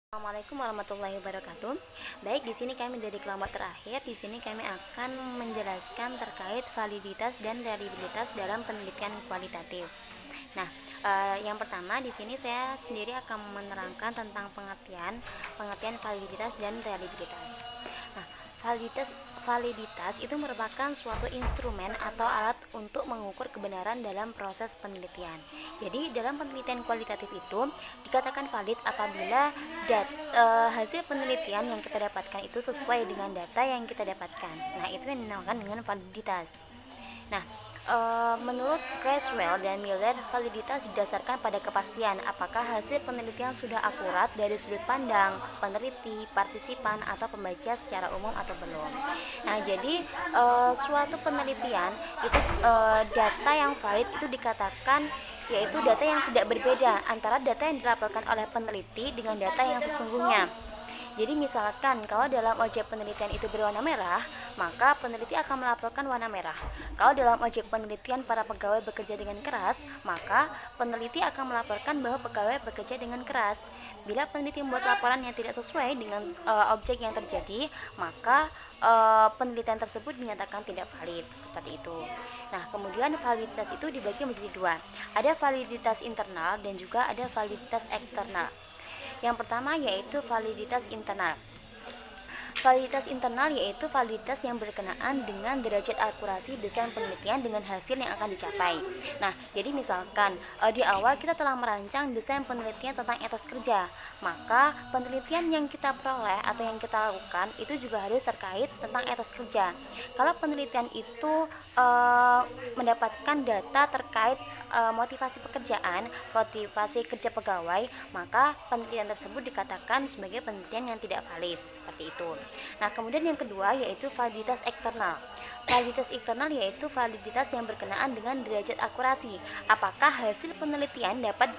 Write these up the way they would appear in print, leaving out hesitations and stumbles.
Assalamualaikum warahmatullahi wabarakatuh. Baik, di sini kami dari kelompok terakhir. Di sini kami akan menjelaskan terkait validitas dan reliabilitas dalam penelitian kualitatif. Nah, yang pertama di sini saya sendiri akan menerangkan tentang pengertian validitas dan reliabilitas. Nah, validitas validitas itu merupakan suatu instrumen atau alat untuk mengukur kebenaran dalam proses penelitian. Jadi, dalam penelitian kualitatif itu dikatakan valid apabila hasil penelitian yang kita dapatkan itu sesuai dengan data yang kita dapatkan. Nah, itu yang dinamakan dengan validitas. Nah, menurut Creswell dan Miller, validitas didasarkan pada kepastian apakah hasil penelitian sudah akurat dari sudut pandang peneliti, partisipan, atau pembaca secara umum atau belum. Nah, jadi suatu penelitian itu data yang valid itu dikatakan yaitu data yang tidak berbeda antara data yang dilaporkan oleh peneliti dengan data yang sesungguhnya. Jadi misalkan kalau dalam objek penelitian itu berwarna merah, maka peneliti akan melaporkan warna merah. Kalau dalam objek penelitian para pegawai bekerja dengan keras, maka peneliti akan melaporkan bahwa pegawai bekerja dengan keras. Bila peneliti membuat laporan yang tidak sesuai dengan objek yang terjadi, maka penelitian tersebut dinyatakan tidak valid, seperti itu. Nah, kemudian validitas itu dibagi menjadi dua. Ada validitas internal dan juga ada validitas eksternal. Yang pertama yaitu validitas internal. Validitas internal yaitu validitas yang berkenaan dengan derajat akurasi desain penelitian dengan hasil yang akan dicapai. Nah, jadi misalkan di awal kita telah merancang desain penelitian tentang etos kerja, maka penelitian yang kita peroleh atau yang kita lakukan itu juga harus terkait tentang etos kerja. Kalau penelitian itu mendapatkan data terkait motivasi pekerjaan, motivasi kerja pegawai, maka penelitian tersebut dikatakan sebagai penelitian yang tidak valid, seperti itu. Nah, kemudian yang kedua yaitu validitas eksternal. Validitas eksternal yaitu validitas yang berkenaan dengan derajat akurasi. Apakah hasil penelitian dapat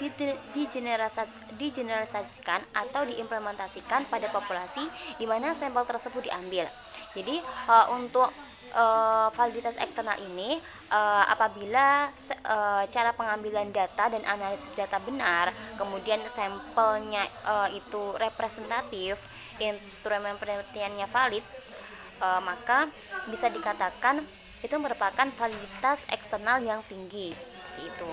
digeneralisasikan atau diimplementasikan pada populasi di mana sampel tersebut diambil. Jadi, untuk validitas eksternal ini apabila cara pengambilan data dan analisis data benar, kemudian sampelnya itu representatif, instrumen penelitiannya valid, maka bisa dikatakan itu merupakan validitas eksternal yang tinggi, itu.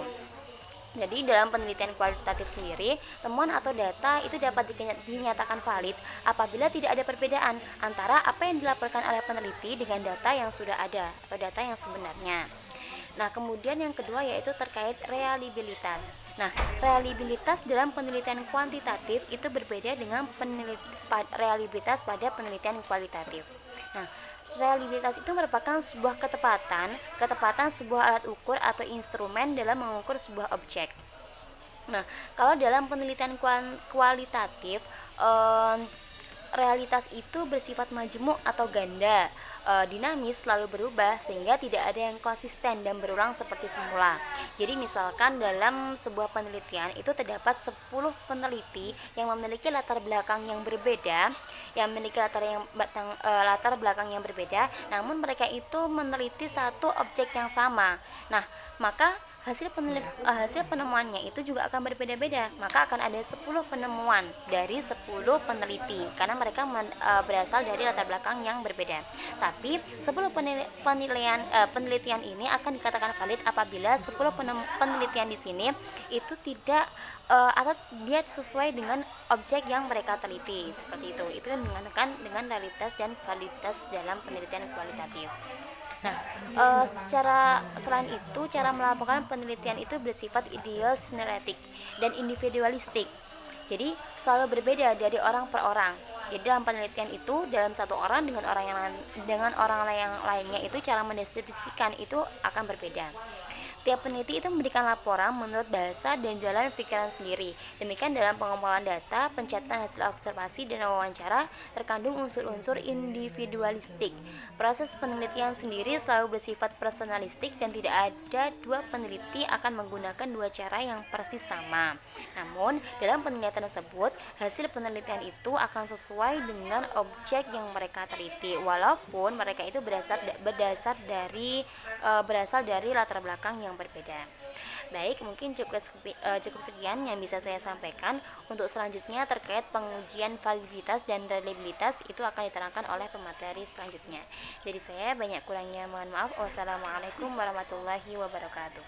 Jadi dalam penelitian kualitatif sendiri, temuan atau data itu dapat dinyatakan valid apabila tidak ada perbedaan antara apa yang dilaporkan oleh peneliti dengan data yang sudah ada atau data yang sebenarnya. Nah, kemudian yang kedua yaitu terkait reliabilitas. Nah, reliabilitas dalam penelitian kuantitatif itu berbeda dengan reliabilitas pada penelitian kualitatif. Nah, reliabilitas itu merupakan sebuah ketepatan sebuah alat ukur atau instrumen dalam mengukur sebuah objek. Nah, kalau dalam penelitian kualitatif, realitas itu bersifat majemuk atau ganda, dinamis, selalu berubah sehingga tidak ada yang konsisten dan berulang seperti semula. Jadi misalkan dalam sebuah penelitian itu terdapat 10 peneliti yang memiliki latar belakang yang berbeda, latar belakang yang berbeda, namun mereka itu meneliti satu objek yang sama. Nah, maka hasil penemuannya itu juga akan berbeda-beda. Maka akan ada 10 penemuan dari 10 peneliti karena mereka berasal dari latar belakang yang berbeda. Tapi 10 penelitian ini akan dikatakan valid apabila 10 penelitian di sini itu tidak atau dia sesuai dengan objek yang mereka teliti, seperti itu. Itu yang dikatakan dengan realitas dan validitas dalam penelitian kualitatif. Nah, selain itu, cara melakukan penelitian itu bersifat idiosyncratic dan individualistik. Jadi selalu berbeda dari orang per orang. Jadi dalam penelitian itu dalam satu orang dengan orang yang lainnya itu cara mendeskripsikan itu akan berbeda. Tiap peneliti itu memberikan laporan menurut bahasa dan jalan pikiran sendiri. Demikian dalam pengumpulan data, pencatatan hasil observasi dan wawancara terkandung unsur-unsur individualistik. Proses penelitian sendiri selalu bersifat personalistik dan tidak ada dua peneliti akan menggunakan dua cara yang persis sama. Namun, dalam penelitian tersebut, hasil penelitian itu akan sesuai dengan objek yang mereka teliti, walaupun mereka itu berasal dari latar belakang yang berbeda. Baik, mungkin cukup sekian yang bisa saya sampaikan. Untuk selanjutnya terkait pengujian validitas dan reliabilitas itu akan diterangkan oleh pemateri selanjutnya. Jadi saya banyak kurangnya mohon maaf. Wassalamualaikum warahmatullahi wabarakatuh.